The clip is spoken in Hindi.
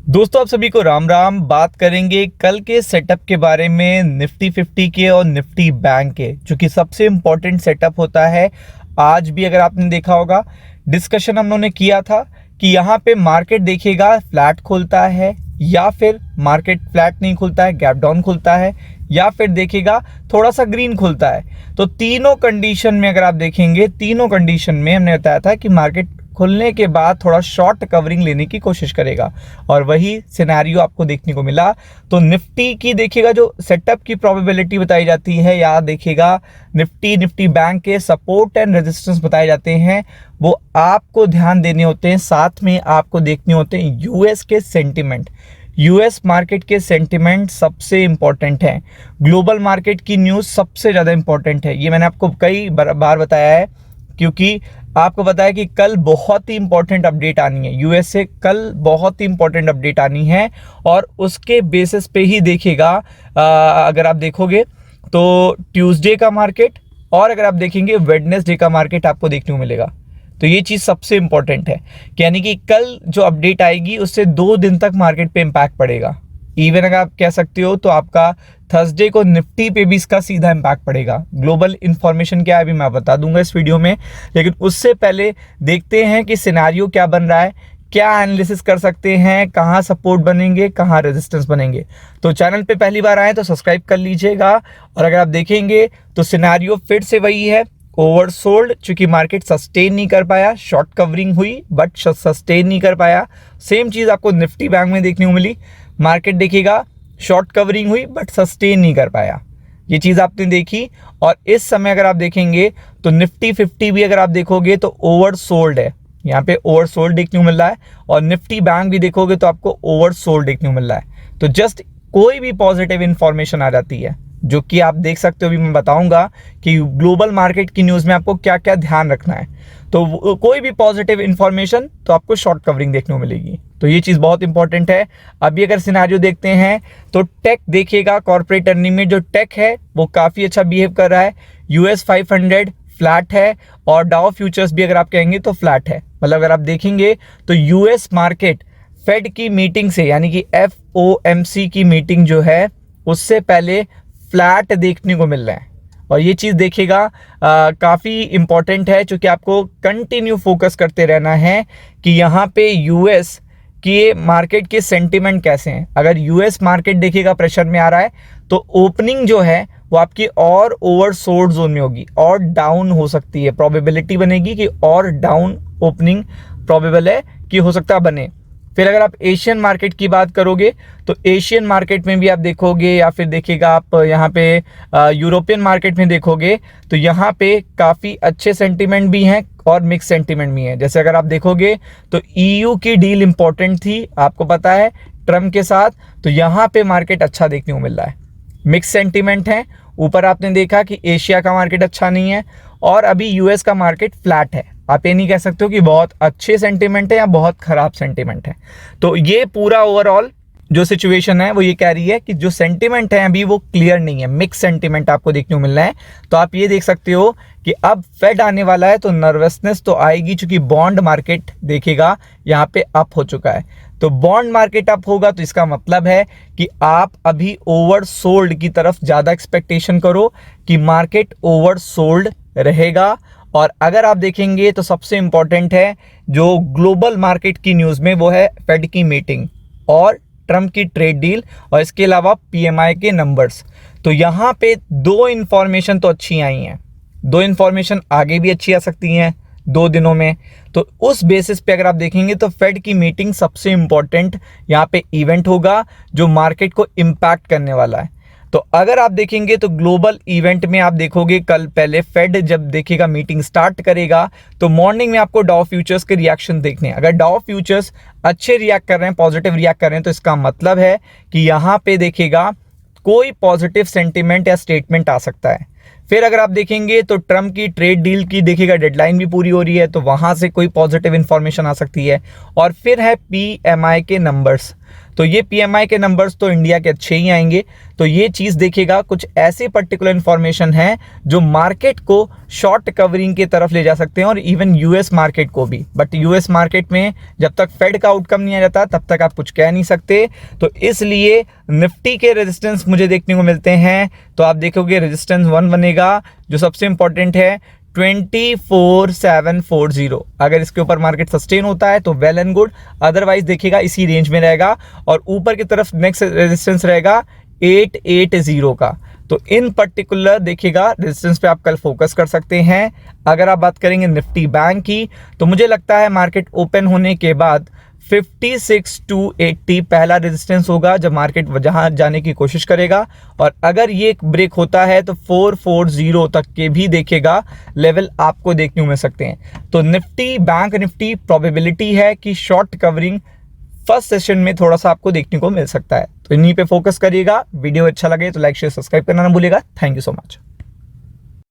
दोस्तों आप सभी को राम राम। बात करेंगे कल के सेटअप के बारे में, निफ्टी 50 के और निफ्टी बैंक के, जो कि सबसे इम्पोर्टेंट सेटअप होता है। आज भी अगर आपने देखा होगा डिस्कशन हम लोगों ने किया था कि यहाँ पे मार्केट देखिएगा फ्लैट खुलता है या फिर मार्केट फ्लैट नहीं खुलता है, गैप डाउन खुलता है, या फिर देखिएगा थोड़ा सा ग्रीन खुलता है। तो तीनों कंडीशन में अगर आप देखेंगे, तीनों कंडीशन में हमने बताया था कि मार्केट खुलने के बाद थोड़ा शॉर्ट कवरिंग लेने की कोशिश करेगा, और वही सिनेरियो आपको देखने को मिला। तो निफ्टी की देखिएगा जो सेटअप की प्रोबेबिलिटी बताई जाती है, या देखिएगा निफ्टी बैंक के सपोर्ट एंड रेजिस्टेंस बताए जाते हैं, वो आपको ध्यान देने होते हैं। साथ में आपको देखने होते हैं यूएस के सेंटिमेंट। यूएस मार्केट के सेंटिमेंट सबसे इंपॉर्टेंट है, ग्लोबल मार्केट की न्यूज़ सबसे ज़्यादा इंपॉर्टेंट है। ये मैंने आपको कई बार बताया है, क्योंकि आपको पता है कि कल बहुत ही इंपॉर्टेंट अपडेट आनी है यूएस से। कल बहुत ही इंपॉर्टेंट अपडेट आनी है, और उसके बेसिस पे ही देखिएगा अगर आप देखोगे तो ट्यूसडे का मार्केट, और अगर आप देखेंगे वेडनेसडे का मार्केट आपको देखने को मिलेगा। तो ये चीज़ सबसे इंपॉर्टेंट है कि यानी कि कल जो अपडेट आएगी उससे 2 दिन तक मार्केट पे इम्पैक्ट पड़ेगा। इवन अगर आप कह सकते हो तो आपका थर्सडे को निफ्टी पे भी इसका सीधा इम्पैक्ट पड़ेगा। ग्लोबल इन्फॉर्मेशन क्या है अभी मैं बता दूंगा इस वीडियो में, लेकिन उससे पहले देखते हैं कि सिनेरियो क्या बन रहा है, क्या एनालिसिस कर सकते हैं, कहाँ सपोर्ट बनेंगे, कहाँ रेजिस्टेंस बनेंगे। तो चैनल पे पहली बार आए तो सब्सक्राइब कर लीजिएगा। और अगर आप देखेंगे तो सिनेरियो फिर से वही है, ओवरसोल्ड, चूंकि मार्केट सस्टेन नहीं कर पाया, शॉर्ट कवरिंग हुई बट सस्टेन नहीं कर पाया। सेम चीज़ आपको निफ्टी बैंक में देखने को मिली, मार्केट देखिएगा शॉर्ट कवरिंग हुई बट सस्टेन नहीं कर पाया। ये चीज़ आपने देखी। और इस समय अगर आप देखेंगे तो निफ्टी 50 भी अगर आप देखोगे तो ओवरसोल्ड है, यहाँ पे ओवरसोल्ड देखने को मिल रहा है, और निफ्टी बैंक भी देखोगे तो आपको ओवरसोल्ड देखने को मिल रहा है। तो जस्ट कोई भी पॉजिटिव इंफॉर्मेशन आ जाती है, जो कि आप देख सकते हो, अभी मैं बताऊंगा कि ग्लोबल मार्केट की न्यूज़ में आपको क्या क्या ध्यान रखना है। तो कोई भी पॉजिटिव इंफॉर्मेशन तो आपको शॉर्ट कवरिंग देखने को मिलेगी। तो ये चीज़ बहुत इंपॉर्टेंट है। अभी अगर सिनेरियो देखते हैं तो टेक देखिएगा, कॉर्पोरेट अर्निंग में जो टेक है वो काफ़ी अच्छा बिहेव कर रहा है। यूएस 500 फ्लैट है, और डाउ फ्यूचर्स भी अगर आप कहेंगे तो फ्लैट है। मतलब अगर आप देखेंगे तो यूएस मार्केट फेड की मीटिंग से, यानी कि FOMC की मीटिंग जो है उससे पहले फ्लैट देखने को मिल रहा है। और ये चीज़ देखिएगा काफ़ी इंपॉर्टेंट है, क्योंकि आपको कंटिन्यू फोकस करते रहना है कि यहाँ पे यूएस कि मार्केट के सेंटिमेंट कैसे हैं। अगर यूएस मार्केट देखिएगा प्रेशर में आ रहा है तो ओपनिंग जो है वो आपकी और ओवरसोल्ड जोन में होगी, और डाउन हो सकती है, प्रोबेबिलिटी बनेगी कि और डाउन ओपनिंग प्रोबेबल है कि हो सकता है बने। फिर अगर आप एशियन मार्केट की बात करोगे तो एशियन मार्केट में भी आप देखोगे, या फिर देखिएगा आप यहाँ पे यूरोपियन मार्केट में देखोगे तो यहाँ पे काफ़ी अच्छे सेंटीमेंट भी हैं और मिक्स सेंटीमेंट भी हैं। जैसे अगर आप देखोगे तो EU की डील इंपॉर्टेंट थी, आपको पता है, ट्रम्प के साथ। तो यहाँ पे मार्केट अच्छा देखने को मिल रहा है, मिक्स सेंटीमेंट है। ऊपर आपने देखा कि एशिया का मार्केट अच्छा नहीं है, और अभी यूएस का मार्केट फ्लैट है। आप ये नहीं कह सकते हो कि बहुत अच्छे सेंटीमेंट है या बहुत खराब सेंटीमेंट है। तो ये पूरा ओवरऑल जो सिचुएशन है वो ये कह रही है कि जो सेंटीमेंट है अभी वो क्लियर नहीं है, मिक्स सेंटीमेंट आपको देखने को मिल रहा है। तो आप ये देख सकते हो कि अब फेड आने वाला है तो नर्वसनेस तो आएगी, चूंकि बॉन्ड मार्केट देखिएगा यहाँ पे अप हो चुका है। तो बॉन्ड मार्केट अप होगा तो इसका मतलब है कि आप अभी ओवरसोल्ड की तरफ ज़्यादा एक्सपेक्टेशन करो कि मार्केट ओवरसोल्ड रहेगा। और अगर आप देखेंगे तो सबसे इंपॉर्टेंट है जो ग्लोबल मार्केट की न्यूज़ में, वो है फेड की मीटिंग और ट्रम्प की ट्रेड डील, और इसके अलावा PMI के नंबर्स। तो यहाँ पे 2 इन्फॉर्मेशन तो अच्छी आई हैं, 2 इन्फॉर्मेशन आगे भी अच्छी आ सकती हैं 2 दिनों में। तो उस बेसिस पे अगर आप देखेंगे तो फेड की मीटिंग सबसे इंपॉर्टेंट यहाँ पे इवेंट होगा, जो मार्केट को इम्पैक्ट करने वाला है। तो अगर आप देखेंगे तो ग्लोबल इवेंट में आप देखोगे कल पहले फेड जब देखिएगा मीटिंग स्टार्ट करेगा तो मॉर्निंग में आपको डाउ फ्यूचर्स के रिएक्शन देखने हैं। अगर डाउ फ्यूचर्स अच्छे रिएक्ट कर रहे हैं, पॉजिटिव रिएक्ट कर रहे हैं, तो इसका मतलब है कि यहाँ पे देखिएगा कोई पॉजिटिव सेंटिमेंट या स्टेटमेंट आ सकता है। फिर अगर आप देखेंगे तो ट्रम्प की ट्रेड डील की देखिएगा डेडलाइन भी पूरी हो रही है, तो वहाँ से कोई पॉजिटिव इंफॉर्मेशन आ सकती है। और फिर है PMI के नंबर्स। तो ये PMI के नंबर्स तो इंडिया के अच्छे ही आएंगे। तो ये चीज़ देखिएगा, कुछ ऐसे पर्टिकुलर इंफॉर्मेशन है जो मार्केट को शॉर्ट कवरिंग की तरफ ले जा सकते हैं और इवन यूएस मार्केट को भी। बट यूएस मार्केट में जब तक फेड का आउटकम नहीं आ जाता तब तक आप कुछ कह नहीं सकते। तो इसलिए निफ्टी के रेजिस्टेंस मुझे देखने को मिलते हैं। तो आप देखोगे रेजिस्टेंस 1 बनेगा, जो सबसे इंपॉर्टेंट है 24740। अगर इसके ऊपर मार्केट सस्टेन होता है तो वेल एंड गुड, अदरवाइज देखिएगा इसी रेंज में रहेगा। और ऊपर की तरफ नेक्स्ट रेजिस्टेंस रहेगा 880 का। तो इन पर्टिकुलर देखिएगा रेजिस्टेंस पे आप कल फोकस कर सकते हैं। अगर आप बात करेंगे निफ्टी बैंक की, तो मुझे लगता है मार्केट ओपन होने के बाद 56,280 पहला रेजिस्टेंस होगा जब मार्केट जहां जाने की कोशिश करेगा। और अगर ये ब्रेक होता है तो 440 तक के भी देखेगा लेवल आपको देखने को मिल सकते हैं। तो निफ्टी बैंक निफ्टी प्रोबेबिलिटी है कि शॉर्ट कवरिंग फर्स्ट सेशन में थोड़ा सा आपको देखने को मिल सकता है। तो इन्हीं पे फोकस करिएगा। वीडियो अच्छा लगे तो लाइक शेयर सब्सक्राइब करना ना भूलिएगा। Thank you so much.